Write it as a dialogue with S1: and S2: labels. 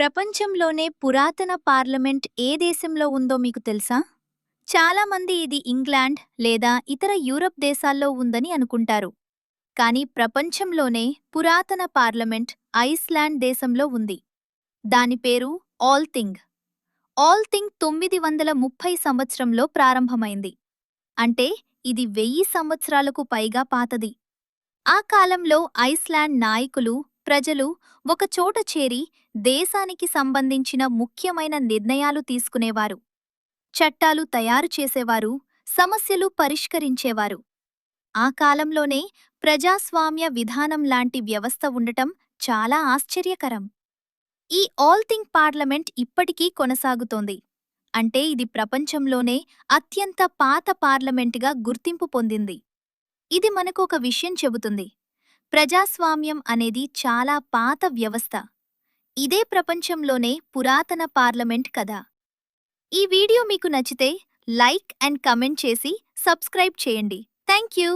S1: ప్రపంచంలోనే పురాతన పార్లమెంట్ ఏ దేశంలో ఉందో మీకు తెలుసా? చాలామంది ఇది ఇంగ్లాండ్ లేదా ఇతర యూరప్ దేశాల్లో ఉందని అనుకుంటారు. కానీ ప్రపంచంలోనే పురాతన పార్లమెంట్ ఐస్లాండ్ దేశంలో ఉంది. దాని పేరు ఆల్థింగ్. ఆల్థింగ్ 930 సంవత్సరంలో ప్రారంభమైంది. అంటే ఇది 1000 సంవత్సరాలకు పైగా పాతది. ఆ కాలంలో ఐస్లాండ్ నాయకులు, ప్రజలు ఒకచోట చేరి దేశానికి సంబంధించిన ముఖ్యమైన నిర్ణయాలు తీసుకునేవారు. చట్టాలు తయారు చేసేవారు, సమస్యలు పరిష్కరించేవారు. ఆ కాలంలోనే ప్రజాస్వామ్య విధానం లాంటి వ్యవస్థ ఉండటం చాలా ఆశ్చర్యకరం. ఈ ఆల్థింగ్ పార్లమెంట్ ఇప్పటికీ కొనసాగుతోంది. అంటే ఇది ప్రపంచంలోనే అత్యంత పాత పార్లమెంటుగా గుర్తింపు పొందింది. ఇది మనకు ఒక విషయం చెబుతుంది. ప్రజాస్వామ్యం అనేది చాలా పాత వ్యవస్థ. ఇదే ప్రపంచంలోనే పురాతన పార్లమెంట్ కదా. ఈ వీడియో మీకు నచ్చితే లైక్ అండ్ కమెంట్ చేసి సబ్స్క్రైబ్ చేయండి. Thank you.